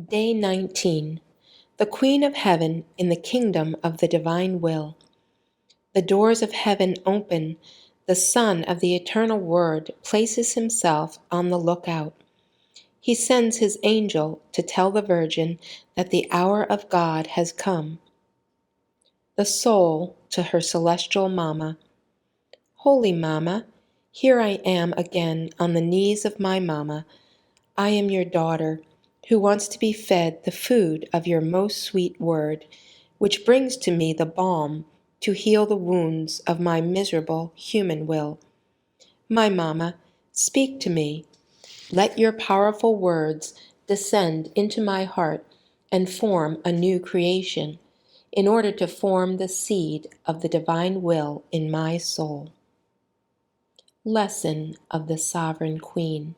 Day 19. The Queen of Heaven in the Kingdom of the Divine Will. The doors of heaven open. The Son of the Eternal Word places himself on the lookout. He sends his angel to tell the Virgin that the hour of God has come. The soul to her celestial Mama. Holy Mama, here I am again on the knees of my Mama. I am your daughter, who wants to be fed the food of your most sweet word, which brings to me the balm to heal the wounds of my miserable human will. My Mama, speak to me. Let your powerful words descend into my heart and form a new creation, in order to form the seed of the divine will in my soul. Lesson of the Sovereign Queen.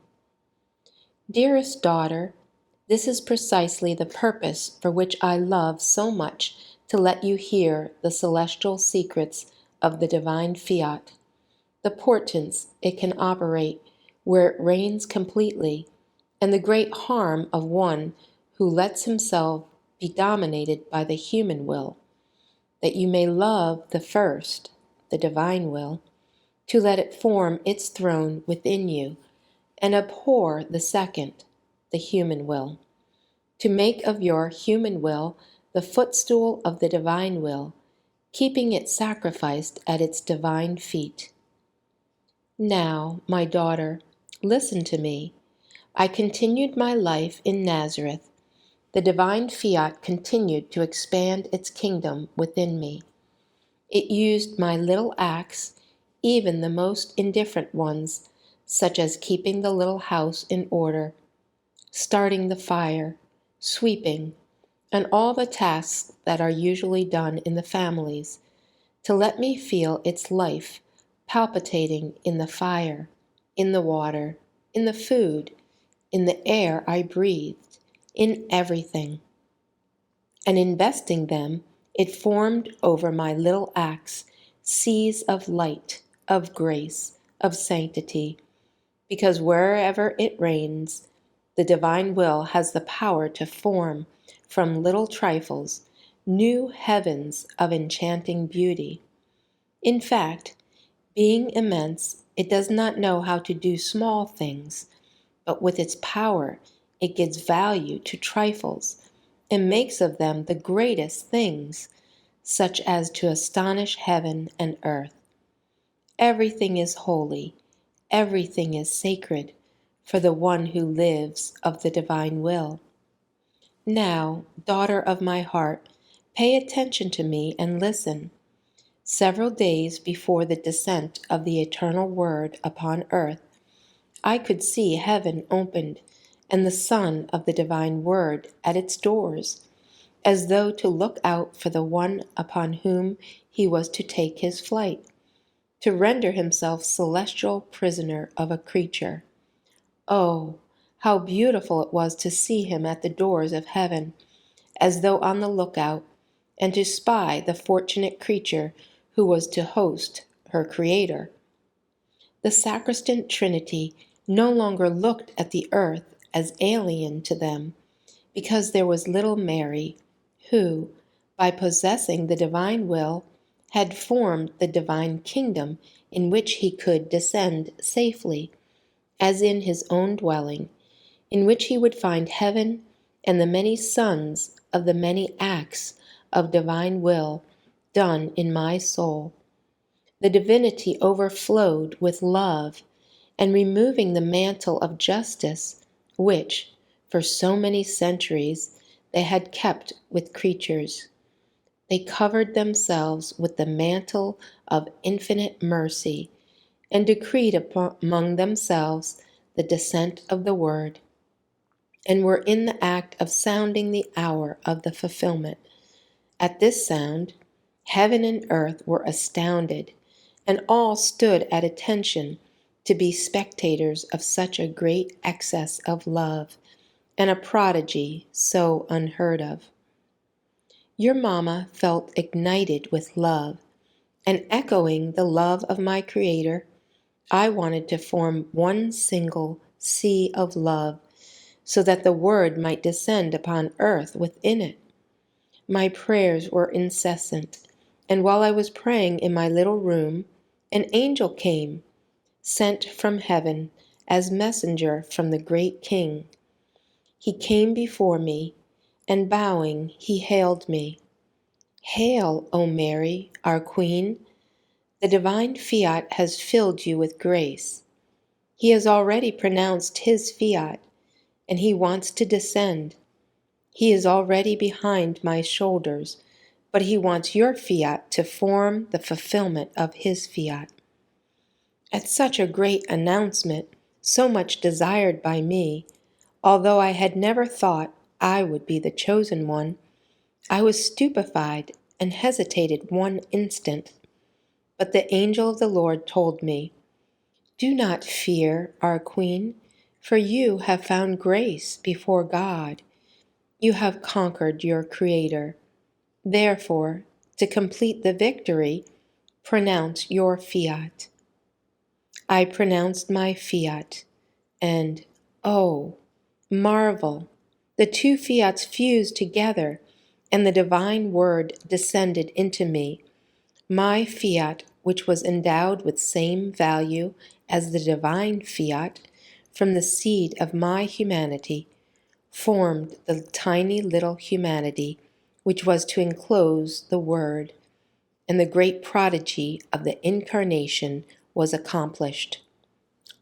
Dearest daughter, this is precisely the purpose for which I love so much to let you hear the celestial secrets of the divine fiat, the portents it can operate where it reigns completely, and the great harm of one who lets himself be dominated by the human will, that you may love the first, the divine will, to let it form its throne within you, and abhor the second, the human will, to make of your human will the footstool of the divine will, keeping it sacrificed at its divine feet. Now, my daughter, listen to me. I continued my life in Nazareth. The divine fiat continued to expand its kingdom within me. It used my little acts, even the most indifferent ones, such as keeping the little house in order, starting the fire, sweeping, and all the tasks that are usually done in the families, to let me feel its life palpitating in the fire, in the water, in the food, in the air I breathed, in everything. And investing them, it formed over my little acts seas of light, of grace, of sanctity, because wherever it reigns, the divine will has the power to form, from little trifles, new heavens of enchanting beauty. In fact, being immense, it does not know how to do small things, but with its power it gives value to trifles and makes of them the greatest things, such as to astonish heaven and earth. Everything is holy, everything is sacred for the one who lives of the divine will. Now, daughter of my heart, pay attention to me and listen. Several days before the descent of the eternal Word upon earth, I could see heaven opened and the Son of the divine Word at its doors, as though to look out for the one upon whom he was to take his flight, to render himself celestial prisoner of a creature. Oh, how beautiful it was to see him at the doors of heaven, as though on the lookout, and to spy the fortunate creature who was to host her Creator. The sacristan Trinity no longer looked at the earth as alien to them, because there was little Mary, who, by possessing the divine will, had formed the divine kingdom in which he could descend safely, as in his own dwelling, in which he would find heaven and the many sons of the many acts of divine will done in my soul. The divinity overflowed with love, and removing the mantle of justice, which, for so many centuries, they had kept with creatures, they covered themselves with the mantle of infinite mercy, and decreed among themselves the descent of the Word, and were in the act of sounding the hour of the fulfillment. At this sound, heaven and earth were astounded, and all stood at attention to be spectators of such a great excess of love, and a prodigy so unheard of. Your Mama felt ignited with love, and echoing the love of my Creator, I wanted to form one single sea of love, so that the word might descend upon earth within it. My prayers were incessant, and while I was praying in my little room, an angel came, sent from heaven as messenger from the great King. He came before me, and bowing, he hailed me. Hail, O Mary, our Queen! The divine fiat has filled you with grace. He has already pronounced his fiat, and he wants to descend. He is already behind my shoulders, but he wants your fiat to form the fulfillment of his fiat. At such a great announcement, so much desired by me, although I had never thought I would be the chosen one, I was stupefied and hesitated one instant. But the angel of the Lord told me, "Do not fear, our Queen, for you have found grace before God. You have conquered your Creator. Therefore, to complete the victory, pronounce your fiat." I pronounced my fiat, and, oh, marvel! The two fiats fused together, and the divine word descended into me. My fiat, which was endowed with same value as the divine fiat, from the seed of my humanity, formed the tiny little humanity which was to enclose the Word, and the great prodigy of the Incarnation was accomplished.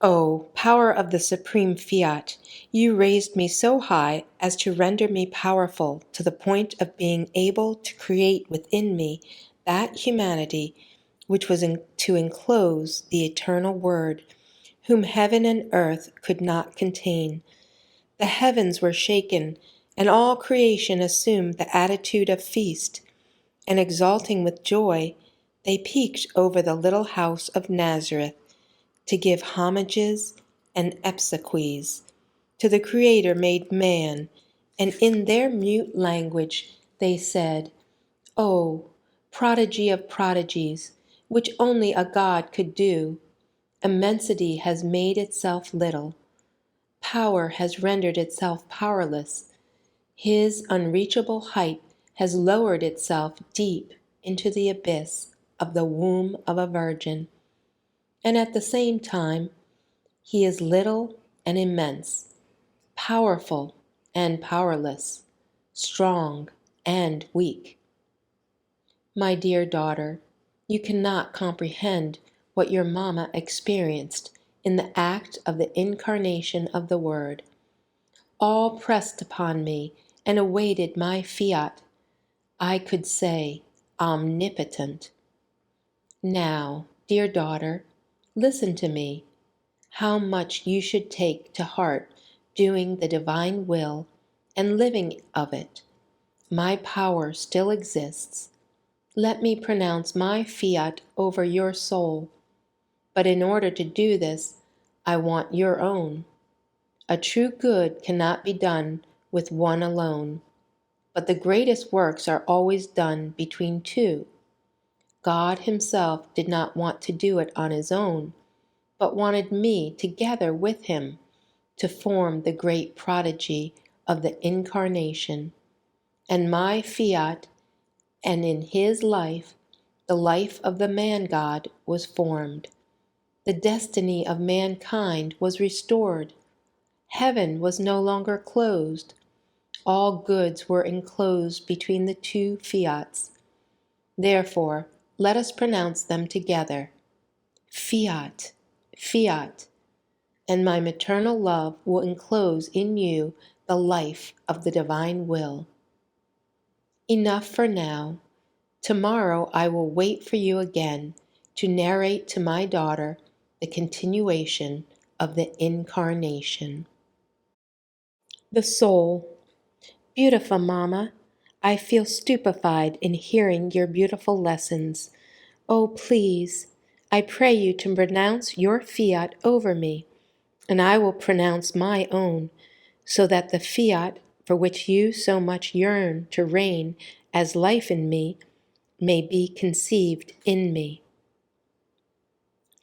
O power of the supreme fiat, you raised me so high as to render me powerful to the point of being able to create within me that humanity which was to enclose the eternal Word, whom heaven and earth could not contain. The heavens were shaken, and all creation assumed the attitude of feast, and exulting with joy, they peeked over the little house of Nazareth to give homages and obsequies to the Creator made man, and in their mute language they said, "O prodigy of prodigies, which only a God could do, immensity has made itself little, power has rendered itself powerless, his unreachable height has lowered itself deep into the abyss of the womb of a virgin, and at the same time he is little and immense, powerful and powerless, strong and weak." My dear daughter, you cannot comprehend what your mamma experienced in the act of the incarnation of the Word. All pressed upon me and awaited my fiat. I could say, omnipotent. Now, dear daughter, listen to me. How much you should take to heart doing the divine will and living of it. My power still exists. Let me pronounce my fiat over your soul. But in order to do this, I want your own. A true good cannot be done with one alone, but the greatest works are always done between two. God himself did not want to do it on his own, but wanted me together with him to form the great prodigy of the Incarnation. And my fiat, and in his life, the life of the man-God was formed. The destiny of mankind was restored. Heaven was no longer closed. All goods were enclosed between the two fiats. Therefore, let us pronounce them together. Fiat, fiat, and my maternal love will enclose in you the life of the divine will. Enough for now. Tomorrow I will wait for you again to narrate to my daughter the continuation of the Incarnation. The Soul. Beautiful Mamma, I feel stupefied in hearing your beautiful lessons. Oh, please, I pray you to pronounce your fiat over me, and I will pronounce my own, so that the fiat for which you so much yearn to reign as life in me may be conceived in me.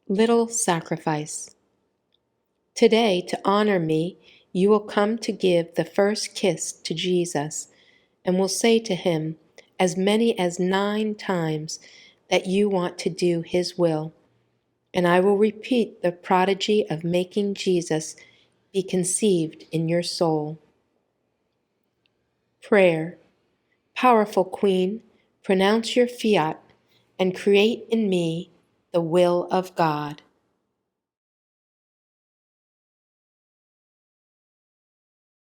Little sacrifice. Today, to honor me, you will come to give the first kiss to Jesus and will say to him as many as 9 times that you want to do his will. And I will repeat the prodigy of making Jesus be conceived in your soul. Prayer. Powerful Queen, pronounce your fiat and create in me the will of God.